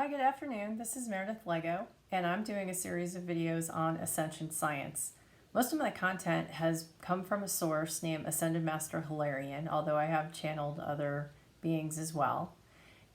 Hi, good afternoon. This is Meredith Lego, and I'm doing a series of videos on Ascension science. Most of my content has come from a source named Ascended Master Hilarion, although I have channeled other beings as well.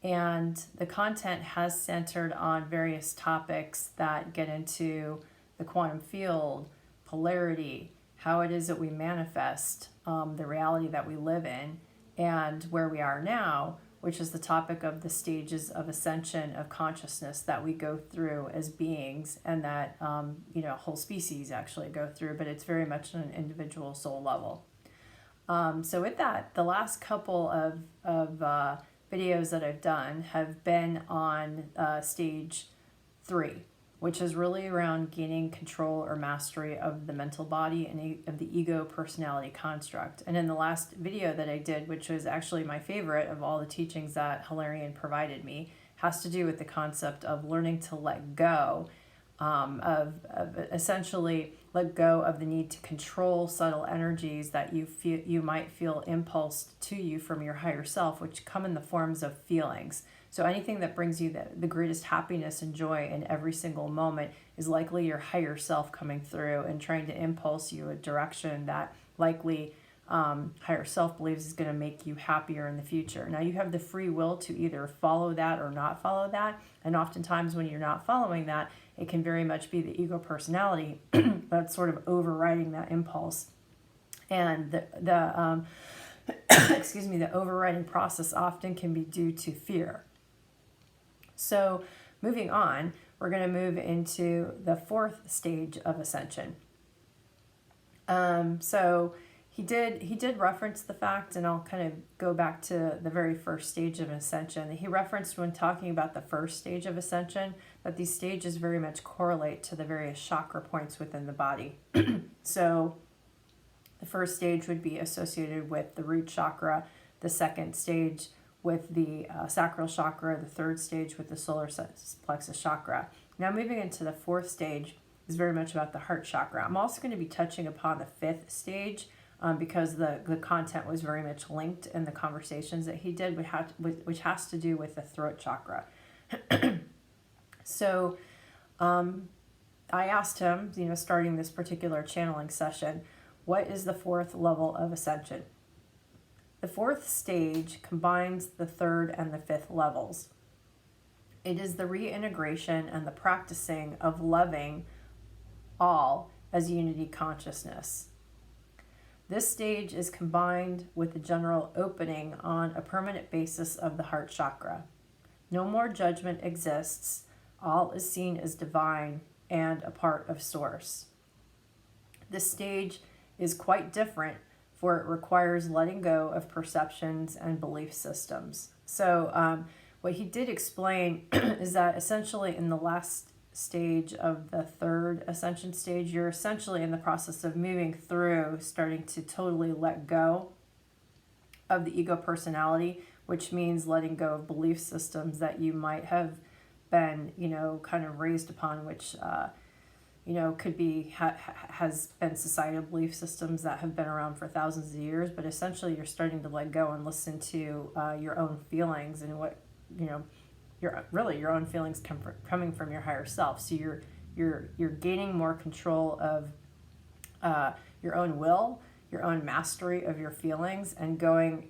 And the content has centered on various topics that get into the quantum field, polarity, how it is that we manifest the reality that we live in, and where we are now, which is the topic of the stages of ascension of consciousness that we go through as beings, and that whole species actually go through, but it's very much on an individual soul level. So with that, the last couple of videos that I've done have been on stage 3, which is really around gaining control or mastery of the mental body and of the ego personality construct. And in the last video that I did, which was actually my favorite of all the teachings that Hilarion provided me, has to do with the concept of learning to let go, of essentially let go of the need to control subtle energies that you might feel impulsed to you from your higher self, which come in the forms of feelings. So anything that brings you the greatest happiness and joy in every single moment is likely your higher self coming through and trying to impulse you a direction that likely higher self believes is going to make you happier in the future. Now you have the free will to either follow that or not follow that. And oftentimes when you're not following that, it can very much be the ego personality that's sort of overriding that impulse. And the the overriding process often can be due to fear. So moving on, we're going to move into the 4th stage of ascension. So he did reference the fact, and I'll kind of go back to the very first stage of ascension. He referenced when talking about the first stage of ascension that these stages very much correlate to the various chakra points within the body. So the first stage would be associated with the root chakra, the second stage with the sacral chakra, the third stage with the solar plexus chakra. Now moving into the 4th stage is very much about the heart chakra. I'm also going to be touching upon the 5th stage because the content was very much linked in the conversations that he did, which has to do with the throat chakra. So I asked him, starting this particular channeling session, what is the 4th level of ascension? The 4th stage combines the 3rd and the 5th levels. It is the reintegration and the practicing of loving all as unity consciousness. This stage is combined with the general opening on a permanent basis of the heart chakra. No more judgment exists. All is seen as divine and a part of source. This stage is quite different, for it requires letting go of perceptions and belief systems. So what he did explain is that essentially in the last stage of the 3rd ascension stage, you're essentially in the process of moving through, starting to totally let go of the ego personality, which means letting go of belief systems that you might have been, kind of raised upon, which could be, has been societal belief systems that have been around for thousands of years, but essentially you're starting to let go and listen to your own feelings and what, your own feelings coming from your higher self. So you're gaining more control of your own will, your own mastery of your feelings, and going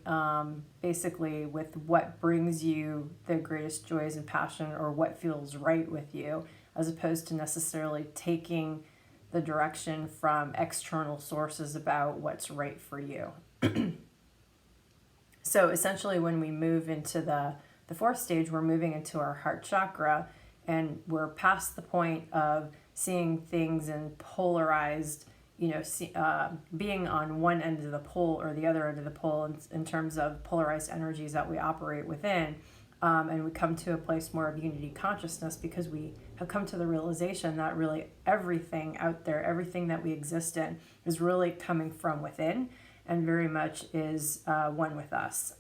basically with what brings you the greatest joys and passion, or what feels right with you, as opposed to necessarily taking the direction from external sources about what's right for you. So essentially when we move into the 4th stage, we're moving into our heart chakra, and we're past the point of seeing things in polarized, being on one end of the pole or the other end of the pole in terms of polarized energies that we operate within. And we come to a place more of unity consciousness because we have come to the realization that really everything out there, everything that we exist in, is really coming from within and very much is one with us.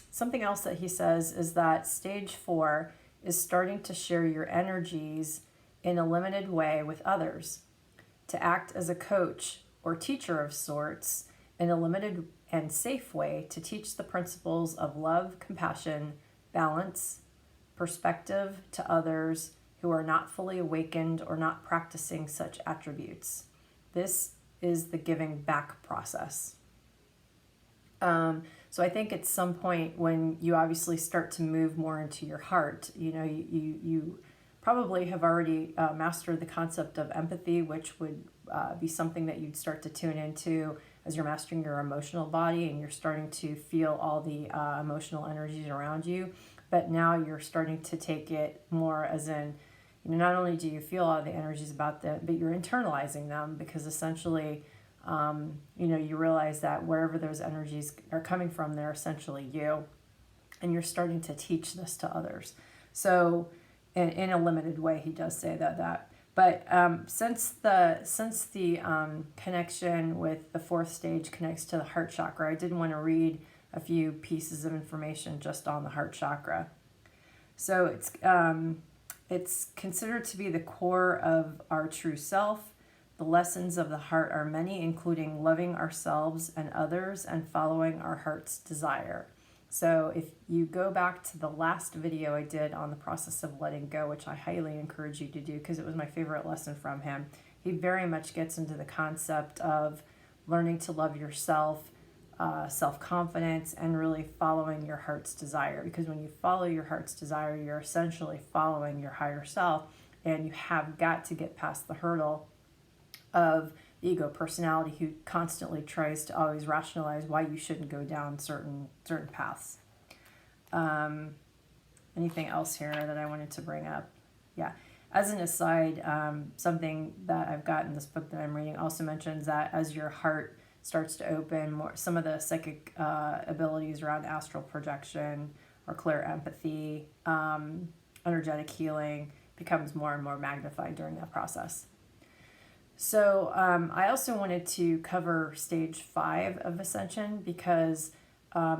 Something else that he says is that stage 4 is starting to share your energies in a limited way with others, to act as a coach or teacher of sorts, in a limited and safe way to teach the principles of love, compassion, balance, perspective to others who are not fully awakened or not practicing such attributes. This is the giving back process. So I think at some point when you obviously start to move more into your heart, you probably have already mastered the concept of empathy, which would be something that you'd start to tune into as you're mastering your emotional body and you're starting to feel all the emotional energies around you. But now you're starting to take it more as in, not only do you feel all the energies about them, but you're internalizing them, because essentially, you realize that wherever those energies are coming from, they're essentially you, and you're starting to teach this to others. So, in a limited way, he does say that. But since the connection with the fourth stage connects to the heart chakra, I did want to read a few pieces of information just on the heart chakra. So it's considered to be the core of our true self. The lessons of the heart are many, including loving ourselves and others and following our heart's desire. So if you go back to the last video I did on the process of letting go, which I highly encourage you to do because it was my favorite lesson from him, he very much gets into the concept of learning to love yourself, self-confidence, and really following your heart's desire. Because when you follow your heart's desire, you're essentially following your higher self, and you have got to get past the hurdle of the ego personality who constantly tries to always rationalize why you shouldn't go down certain paths. Anything else here that I wanted to bring up? Yeah. As an aside, something that I've got in this book that I'm reading also mentions that as your heart starts to open, more some of the psychic abilities around astral projection or clear empathy, energetic healing becomes more and more magnified during that process. So I also wanted to cover stage 5 of Ascension because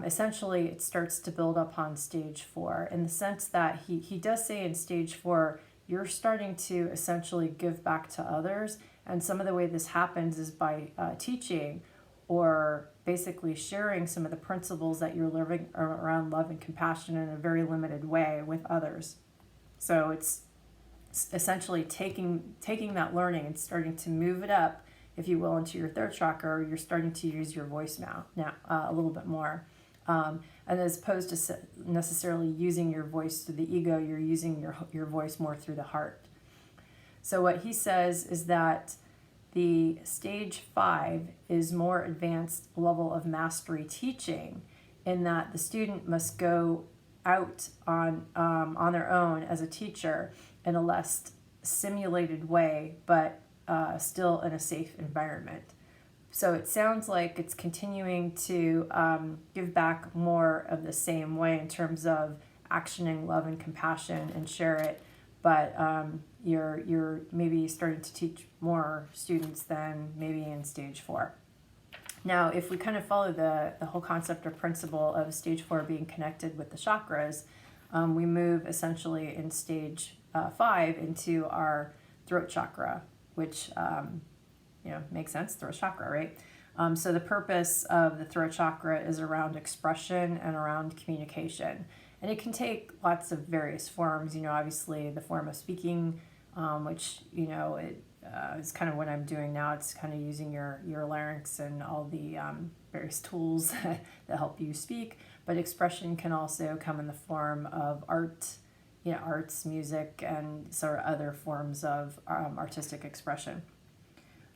essentially it starts to build up on stage 4 in the sense that he does say in stage 4, you're starting to essentially give back to others. And some of the way this happens is by teaching or basically sharing some of the principles that you're living around love and compassion in a very limited way with others. So it's essentially taking that learning and starting to move it up, if you will, into your third chakra. You're starting to use your voice now a little bit more, and as opposed to necessarily using your voice through the ego, you're using your voice more through the heart. So what he says is that the stage 5 is more advanced level of mastery teaching, in that the student must go out on their own as a teacher in a less simulated way, but still in a safe environment. So it sounds like it's continuing to give back more of the same way in terms of actioning love and compassion and share it, but you're maybe starting to teach more students than maybe in stage 4. Now, if we kind of follow the whole concept or principle of stage 4 being connected with the chakras, we move essentially in stage 5 into our throat chakra, which makes sense, throat chakra, right? So the purpose of the throat chakra is around expression and around communication, and it can take lots of various forms. Obviously the form of speaking, which it is kind of what I'm doing now. It's kind of using your larynx and all the various tools that help you speak. But expression can also come in the form of art, arts, music, and sort of other forms of artistic expression.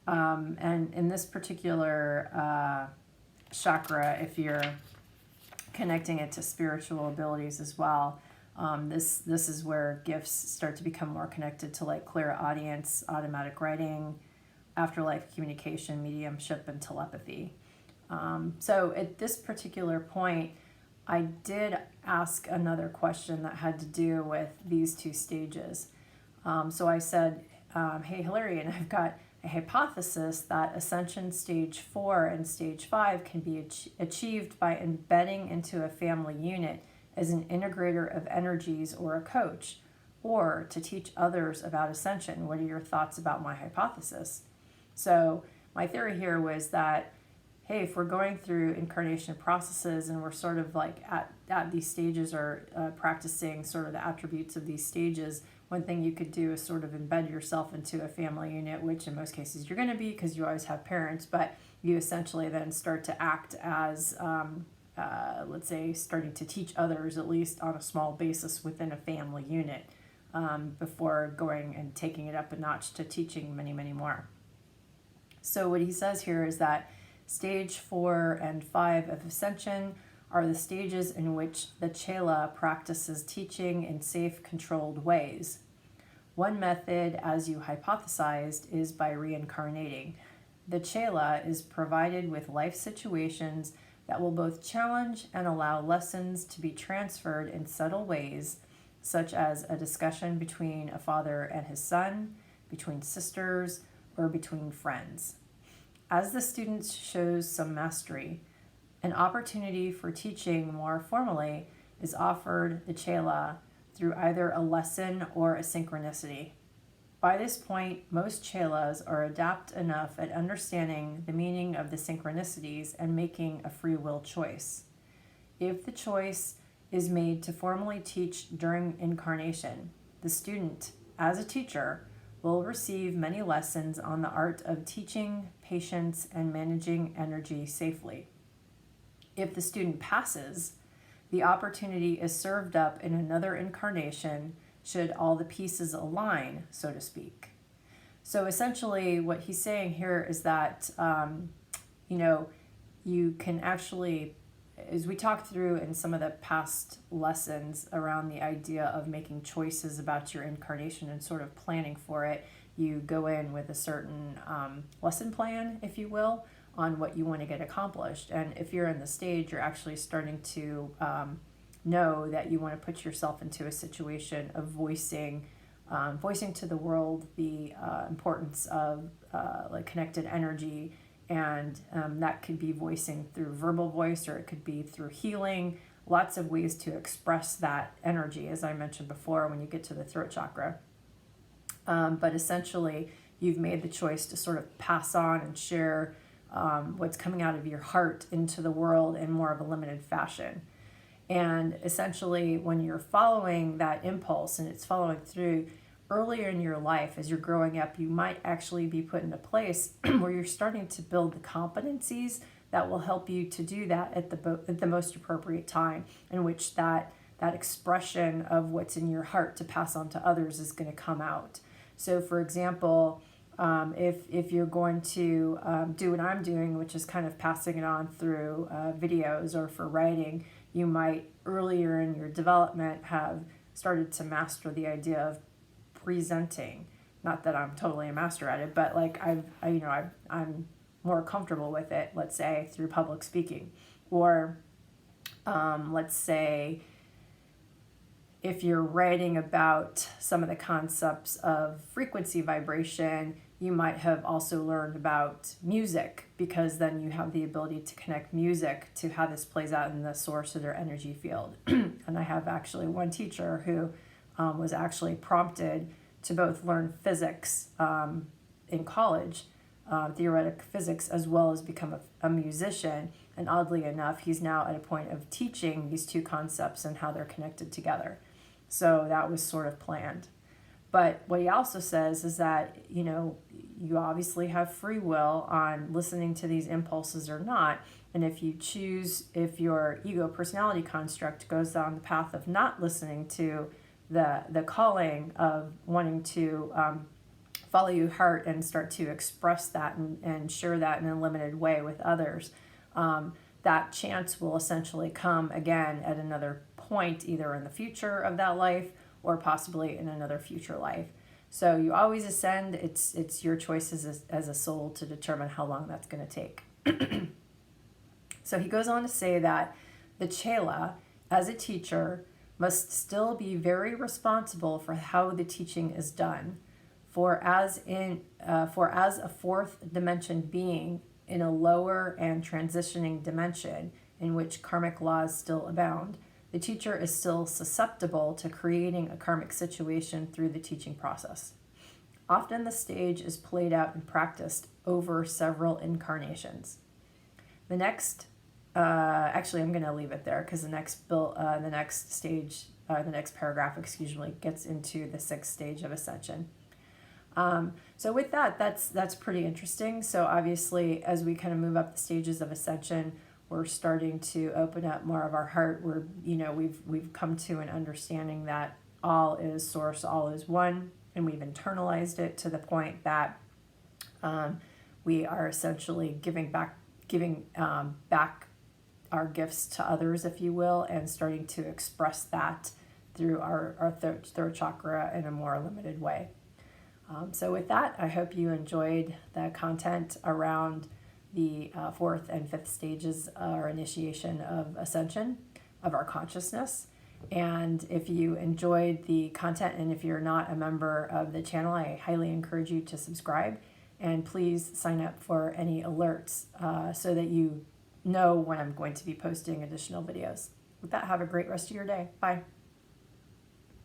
And in this particular chakra, if you're connecting it to spiritual abilities as well, this is where gifts start to become more connected to like clear audience, automatic writing, afterlife communication, mediumship, and telepathy. So at this particular point, I did ask another question that had to do with these two stages. So I said, hey, Hilarion, I've got a hypothesis that Ascension stage 4 and stage 5 can be achieved by embedding into a family unit as an integrator of energies or a coach, or to teach others about Ascension. What are your thoughts about my hypothesis? So my theory here was that, hey, if we're going through incarnation processes and we're sort of like at these stages or practicing sort of the attributes of these stages, one thing you could do is sort of embed yourself into a family unit, which in most cases you're going to be because you always have parents, but you essentially then start to act as, let's say, starting to teach others, at least on a small basis within a family unit, before going and taking it up a notch to teaching many, many more. So what he says here is that stage 4 and 5 of Ascension are the stages in which the Chela practices teaching in safe, controlled ways. One method, as you hypothesized, is by reincarnating. The Chela is provided with life situations that will both challenge and allow lessons to be transferred in subtle ways, such as a discussion between a father and his son, between sisters, or between friends. As the student shows some mastery, an opportunity for teaching more formally is offered the Chela through either a lesson or a synchronicity. By this point, most Chelas are adept enough at understanding the meaning of the synchronicities and making a free will choice. If the choice is made to formally teach during incarnation, the student, as a teacher, will receive many lessons on the art of teaching, patience, and managing energy safely. If the student passes, the opportunity is served up in another incarnation should all the pieces align, so to speak. So essentially what he's saying here is that, you can actually, as we talked through in some of the past lessons around the idea of making choices about your incarnation and sort of planning for it, you go in with a certain lesson plan, if you will, on what you want to get accomplished. And if you're in the stage, you're actually starting to know that you want to put yourself into a situation of voicing to the world the importance of like connected energy, and that could be voicing through verbal voice, or it could be through healing. Lots of ways to express that energy, as I mentioned before, when you get to the throat chakra. But essentially, you've made the choice to sort of pass on and share what's coming out of your heart into the world in more of a limited fashion. And essentially, when you're following that impulse and it's following through, earlier in your life, as you're growing up, you might actually be put in a place where you're starting to build the competencies that will help you to do that at the most appropriate time, in which that expression of what's in your heart to pass on to others is going to come out. So, for example, if you're going to do what I'm doing, which is kind of passing it on through videos or for writing, you might earlier in your development have started to master the idea of presenting. Not that I'm totally a master at it, but like I'm more comfortable with it, let's say through public speaking. Or let's say if you're writing about some of the concepts of frequency vibration, you might have also learned about music, because then you have the ability to connect music to how this plays out in the source of their energy field. And I have actually one teacher who was actually prompted to both learn physics in college, theoretic physics, as well as become a musician. And oddly enough, he's now at a point of teaching these two concepts and how they're connected together. So that was sort of planned. But what he also says is that, you obviously have free will on listening to these impulses or not. And if you choose, if your ego personality construct goes down the path of not listening to the calling of wanting to follow your heart and start to express that and share that in a limited way with others, that chance will essentially come again at another point, either in the future of that life or possibly in another future life. So you always ascend. It's your choices as a soul to determine how long that's going to take. So he goes on to say that the Chela, as a teacher, must still be very responsible for how the teaching is done. For as a fourth dimension being in a lower and transitioning dimension in which karmic laws still abound, the teacher is still susceptible to creating a karmic situation through the teaching process. Often the stage is played out and practiced over several incarnations. The next, actually, I'm going to leave it there because the next stage, the next paragraph, excuse me, gets into the 6th stage of Ascension. So with that, that's pretty interesting. So obviously, as we kind of move up the stages of Ascension, we're starting to open up more of our heart. We've come to an understanding that all is source, all is one, and we've internalized it to the point that we are essentially giving back our gifts to others, if you will, and starting to express that through our third chakra in a more limited way. So with that, I hope you enjoyed the content around the 4th and 5th stages or initiation of Ascension of our consciousness. And if you enjoyed the content, and if you're not a member of the channel, I highly encourage you to subscribe, and please sign up for any alerts so that you know when I'm going to be posting additional videos. With that, have a great rest of your day. Bye.